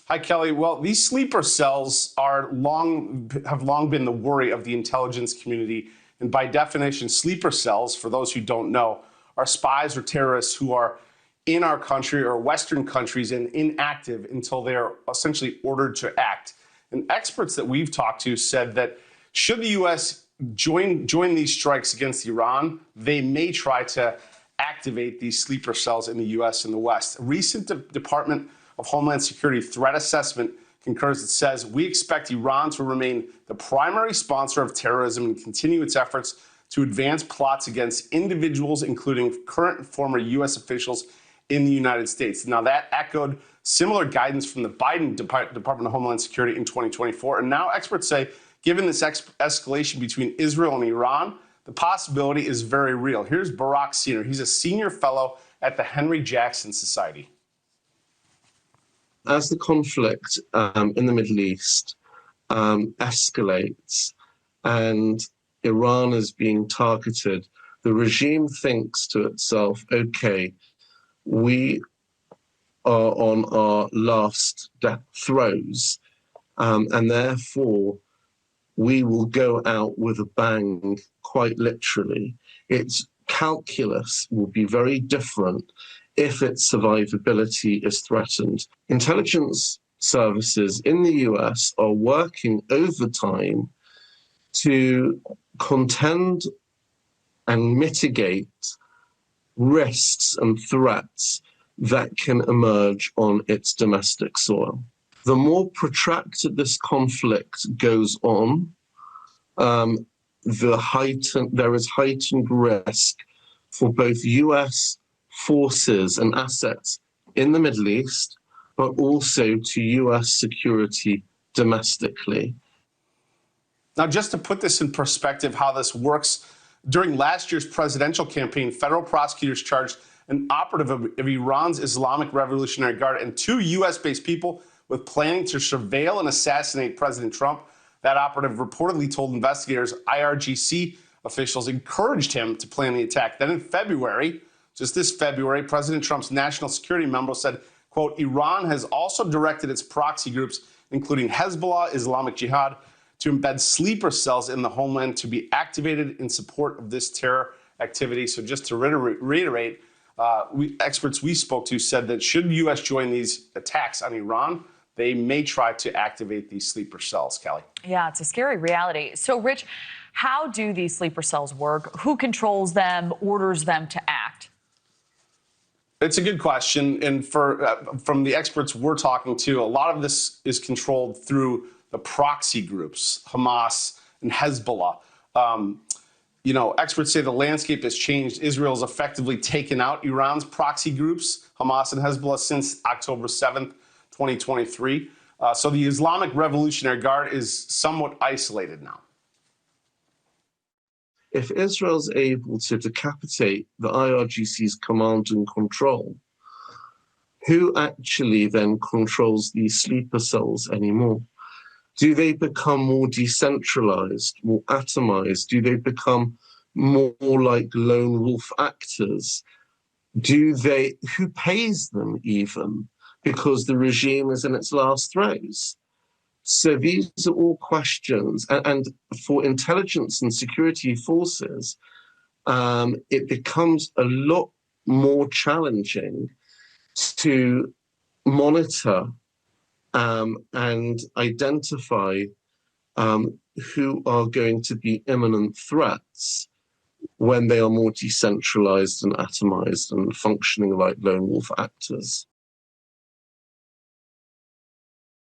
Hi, Kelly. Well, these sleeper cells have long been the worry of the intelligence community. And by definition, sleeper cells, for those who don't know, are spies or terrorists who are in our country or Western countries and inactive until they are essentially ordered to act. And experts that we've talked to said that should the U.S. join these strikes against Iran, they may try to activate these sleeper cells in the U.S. and the West. A recent Department of Homeland Security threat assessment concurs. It says, we expect Iran to remain the primary sponsor of terrorism and continue its efforts to advance plots against individuals, including current and former U.S. officials in the United States. Now, that echoed similar guidance from the Biden Department of Homeland Security in 2024. And now experts say, given this escalation between Israel and Iran, the possibility is very real. Here's Barak Senior. He's a senior fellow at the Henry Jackson Society. As the conflict in the Middle East escalates and Iran is being targeted, the regime thinks to itself, okay, we are on our last death throes, and therefore we will go out with a bang, quite literally. Its calculus will be very different if its survivability is threatened. Intelligence services in the US are working overtime to contend and mitigate risks and threats that can emerge on its domestic soil. The more protracted this conflict goes on, there is heightened risk for both US forces and assets in the Middle East, but also to US security domestically. Now, just to put this in perspective, how this works, during last year's presidential campaign, federal prosecutors charged an operative of Iran's Islamic Revolutionary Guard and 2 US-based people with planning to surveil and assassinate President Trump. That operative reportedly told investigators IRGC officials encouraged him to plan the attack. Then in February, just this February, President Trump's national security memo said, quote, Iran has also directed its proxy groups, including Hezbollah, Islamic Jihad, to embed sleeper cells in the homeland to be activated in support of this terror activity. So just to reiterate, experts we spoke to said that should the U.S. join these attacks on Iran, they may try to activate these sleeper cells, Kelly. Yeah, it's a scary reality. So, Rich, how do these sleeper cells work? Who controls them, orders them to act? It's a good question. And from the experts we're talking to, a lot of this is controlled through the proxy groups, Hamas and Hezbollah. Experts say the landscape has changed. Israel's effectively taken out Iran's proxy groups, Hamas and Hezbollah, since October 7th, 2023. So the Islamic Revolutionary Guard is somewhat isolated now. If Israel's able to decapitate the IRGC's command and control, who actually then controls these sleeper cells anymore? Do they become more decentralized, more atomized? Do they become more like lone wolf actors? Who pays them even? Because the regime is in its last throes. So these are all questions. And for intelligence and security forces, it becomes a lot more challenging to monitor and identify who are going to be imminent threats when they are more decentralized and atomized and functioning like lone wolf actors.